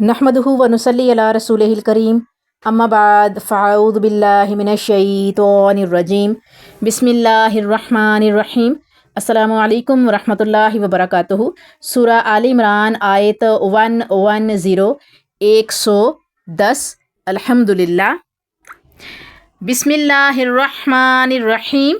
नहमदुहु व नुसल्ली अला रसूलिहिल करीम अम्मा बाद फ़अऊज़ु बिल्लाहि मिनश शैतानिर रजीम बिस्मिल्लाहिर्रहमानिर्रहीम। अस्सलामु अलैकुम व रहमतुल्लाहि व बरकातुहु। सूरा आल इमरान आयत 110 110। अल्हम्दुलिल्लाह। बिस्मिल्लाहिर्रहमानिर्रहीम।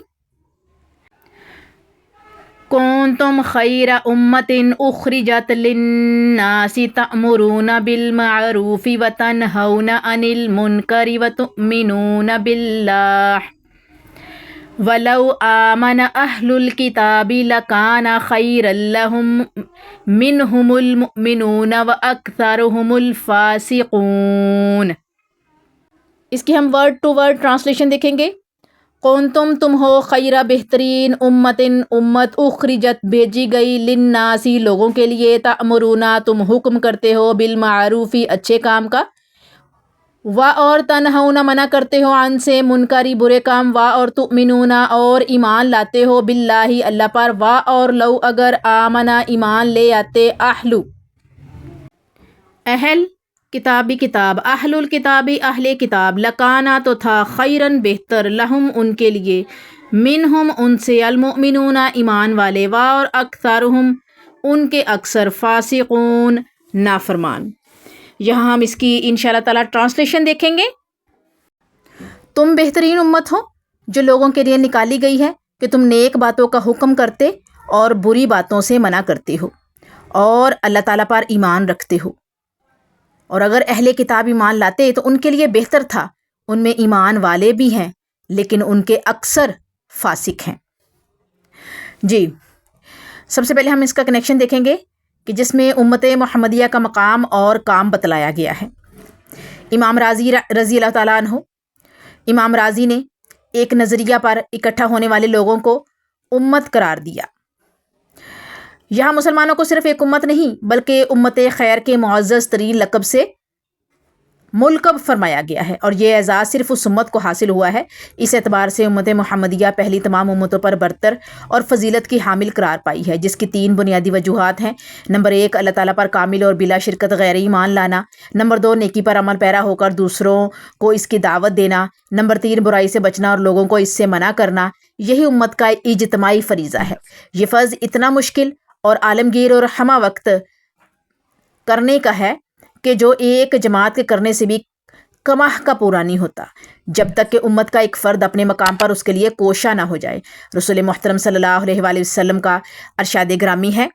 कुन्तुम खैरा उम्मतिन उखरिजत लिन्नासि तअमुरूना बिल मअरूफि व तनहौना अनिल मुनकरि व तुमिनूना बिल्लाह वलौ आमन अहलुल किताबि लकाना खैरल लहुम मिनहुमुल मुमिनूना व अक्सरुहुमुल फासिकून। इसकी हम वर्ड टू वर्ड ट्रांसलेशन देखेंगे। तुम हो खैरा बेहतरीन उम्मतिन उम्मत उखरिजत भेजी गई लिन्नासी लोगों के लिए तअमुरूना तुम हुक्म करते हो बिल मारूफी अच्छे काम का वा और तनहौना मना करते हो अन से मुनकरी बुरे काम वा और तुमिनूना और ईमान लाते हो बिल्लाही अल्लाह पर वा और लौ अगर आमना ईमान ले आते अहलु अहल किताबी किताब अहलुल किताबी अहले किताब लकाना तो था खैरन बेहतर लहुम उनके लिए मिनहुम उनसे अलमुमिनूना ईमान वाले वा और अक्सरुहुम उनके अक्सर फासिकून नाफरमान। यहाँ हम इसकी इंशाअल्लाह ताला ट्रांसलेशन देखेंगे। तुम बेहतरीन उम्मत हो जो लोगों के लिए निकाली गई है कि तुम नेक बातों का हुक्म करते और बुरी बातों से मना करते हो और अल्लाह ताला पर ईमान रखते हो। और अगर अहले किताब ईमान लाते तो उनके लिए बेहतर था, उनमें ईमान वाले भी हैं लेकिन उनके अक्सर फासिक हैं। जी, सबसे पहले हम इसका कनेक्शन देखेंगे कि जिसमें उम्मत मुहम्मदिया का मकाम और काम बतलाया गया है। इमाम राजी रज़ी अल्लाह ताला अन्हु, इमाम राजी ने एक नज़रिया पर इकट्ठा होने वाले लोगों को उम्मत करार दिया। यहाँ मुसलमानों को सिर्फ एक उम्मत नहीं बल्कि उम्मत खैर के मुअज़्ज़ज़ तरीन लक़ब से मुलक़ब फरमाया गया है और ये एज़ाज़ सिर्फ उस उम्मत को हासिल हुआ है। इस एतबार से उम्मत मुहम्मदिया पहली तमाम उम्मतों पर बरतर और फजीलत की हामिल करार पाई है, जिसकी 3 बुनियादी वजूहात हैं। नंबर 1 अल्लाह ताला पर कामिल और बिला शिरकत गैर ईमान लाना। नंबर 2 नेकी पर अमल पैरा होकर दूसरों को इसकी दावत देना। नंबर 3 बुराई से बचना और लोगों को इससे मना करना। यही उम्मत का इज्तिमाई फरीज़ा है। ये फ़र्ज़ इतना मुश्किल और आलमगीर और हमा वक्त करने का है कि जो एक जमात के करने से भी कमाह का पूरा नहीं होता जब तक कि उम्मत का एक फ़र्द अपने मकाम पर उसके लिए कोशा ना हो जाए। रसूल मोहतरम सल्लल्लाहु अलैहि वसल्लम का अरशाद ग्रामी है,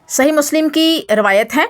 सही मुस्लिम की रवायत है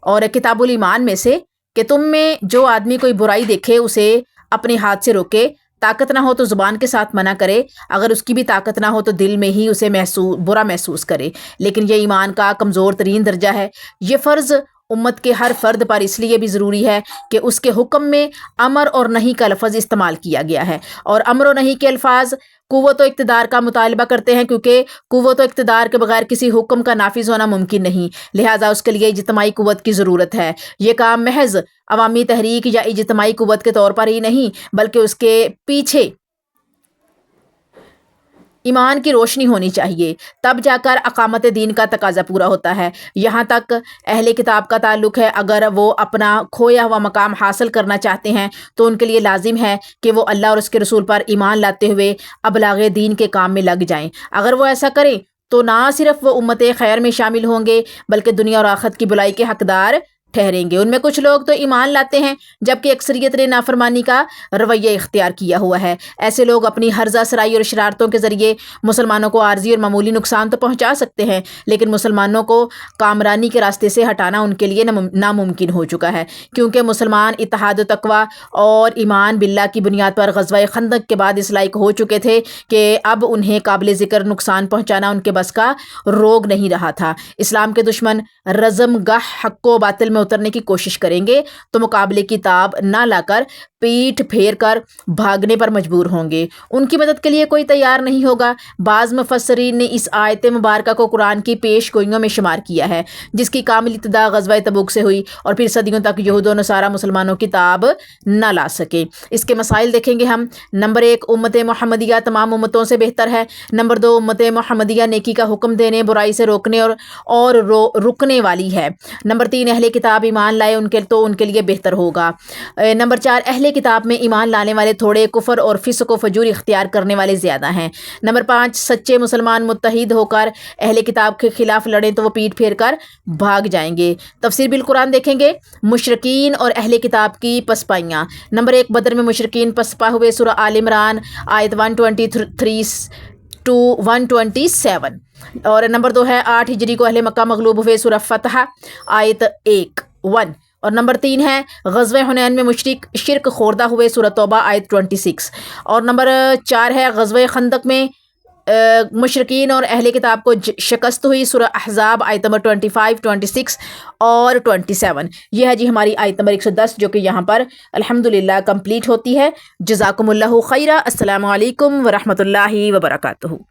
और किताबुल ईमान में से कि तुम में जो आदमी कोई बुराई देखे उसे अपने हाथ से रोके, ताकत ना हो तो ज़ुबान के साथ मना करे, अगर उसकी भी ताकत ना हो तो दिल में ही उसे बुरा महसूस करे। लेकिन यह ईमान का कमज़ोर तरीन दर्जा है। ये फ़र्ज़ उम्मत के हर फ़र्द पर इसलिए भी ज़रूरी है कि उसके हुक्म में अमर और नहीं का लफ्ज़ इस्तेमाल किया गया है और अमर और नहीं के अल्फाज कुव्वत व इक़्तिदार का मुतालबा करते हैं, क्योंकि कुव्वत व इक़्तिदार के बगैर किसी हुक्म का नाफिज होना मुमकिन नहीं, लिहाजा उसके लिए इज्तिमाई कुव्वत की ज़रूरत है। ये काम महज अवामी तहरीक या इज्तिमाई कुव्वत के तौर पर ही नहीं बल्कि उसके पीछे ईमान की रोशनी होनी चाहिए, तब जाकर अकामत दीन का तकाजा पूरा होता है। यहाँ तक अहले किताब का ताल्लुक़ है, अगर वो अपना खोया हुआ मकाम हासिल करना चाहते हैं तो उनके लिए लाजिम है कि वो अल्लाह और उसके रसूल पर ईमान लाते हुए अबलाग़े दीन के काम में लग जाएं। अगर वो ऐसा करें तो ना सिर्फ वो उम्मत खैर में शामिल होंगे बल्कि दुनिया और आखिरत की बुलाई के हकदार ठहरेंगे। उनमें कुछ लोग तो ईमान लाते हैं जबकि अक्सरियत ने नाफरमानी का रवैया इख्तियार किया हुआ है। ऐसे लोग अपनी हर्जा सराई और शरारतों के ज़रिए मुसलमानों को आर्जी और मामूली नुकसान तो पहुंचा सकते हैं, लेकिन मुसलमानों को कामरानी के रास्ते से हटाना उनके लिए नामुमकिन हो चुका है, क्योंकि मुसलमान इत्तेहाद तक़वा और ईमान बिल्लाह की बुनियाद पर ग़ज़वा खंदक के बाद इस लायक हो चुके थे कि अब उन्हें काबिल ज़िक्र नुकसान पहुँचाना उनके बस का रोग नहीं रहा था। इस्लाम के दुश्मन रज़म गाह हक़ व बातिल में میں اترنے کی کوشش کریں گے تو مقابلے کی تاب نہ لا کر پیٹھ پھیر کر بھاگنے پر مجبور ہوں گے، ان کی مدد کے لیے کوئی تیار نہیں ہوگا۔ بعض مفسرین نے اس آیت مبارکہ کو قرآن کی پیش گوئیوں میں شمار کیا ہے جس کی کامل ابتدا غزوہ تبوک سے ہوئی اور پھر صدیوں تک یہود و نصارہ مسلمانوں کی تاب نہ لا سکے۔ اس کے مسائل دیکھیں گے ہم۔ نمبر 1، امت محمدیہ تمام امتوں سے بہتر ہے۔ نمبر 2، امت محمدیہ نیکی کا حکم دینے، برائی سے روکنے اور رکنے والی ہے۔ نمبر 3، اہل کتاب ایمان لائے ان کے لیے بہتر ہوگا۔ نمبر 4، اہل کتاب میں ایمان لانے والے تھوڑے، کفر اور فسق و فجور اختیار کرنے والے زیادہ ہیں۔ نمبر 5، سچے مسلمان متحد ہو کر اہل کتاب کے خلاف لڑیں تو وہ پیٹ پھیر کر بھاگ جائیں گے۔ تفسیر بالقرآن دیکھیں گے، مشرکین اور اہل کتاب کی پسپائیاں۔ نمبر 1، بدر میں مشرکین پسپا ہوئے، سورہ آل عمران آیت 123 to 127۔ اور نمبر 2 ہے 8 ہجری کو اہل مکہ مغلوب ہوئے، سورہ فتح آیت 1۔ اور نمبر 3 ہے غزوہ حنین میں مشرک شرک خوردہ ہوئے، سورہ توبہ آیت 26۔ اور نمبر 4 ہے غزوہ خندق میں مشرکین اور اہل کتاب کو شکست ہوئی، سورہ احزاب آیت نمبر 25، 26 اور 27۔ یہ ہے جی ہماری آیت نمبر 110 جو کہ یہاں پر الحمدللہ کمپلیٹ ہوتی ہے۔ جزاکم اللہ خیرہ۔ السلام علیکم ورحمۃ اللہ وبرکاتہ۔